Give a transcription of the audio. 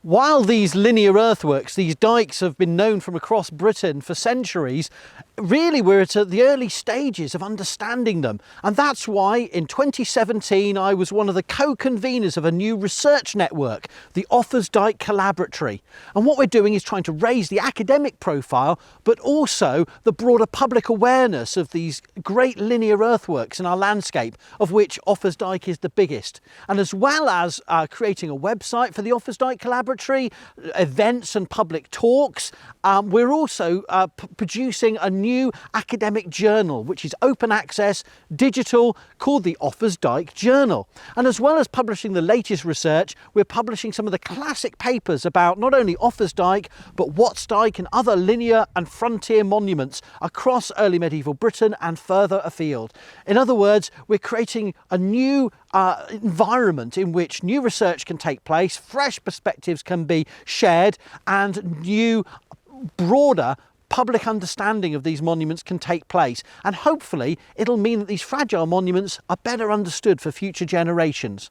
While these linear earthworks, these dikes, have been known from across Britain for centuries, really we're at the early stages of understanding them. And that's why in 2017 I was one of the co-conveners of a new research network, the Offas Dyke Collaboratory. And what we're doing is trying to raise the academic profile, but also the broader public awareness of these great linear earthworks in our landscape, of which Offas Dyke is the biggest. And as well as creating a website for the Offas Dyke Collaboratory, events and public talks, we're also producing a new academic journal which is open access, digital, called the Offas Dyke Journal. And as well as publishing the latest research, we're publishing some of the classic papers about not only Offas Dyke but Watts Dyke and other linear and frontier monuments across early medieval Britain and further afield. In other words, we're creating a new environment in which new research can take place, fresh perspectives can be shared, and new, broader public understanding of these monuments can take place. And hopefully it'll mean that these fragile monuments are better understood for future generations.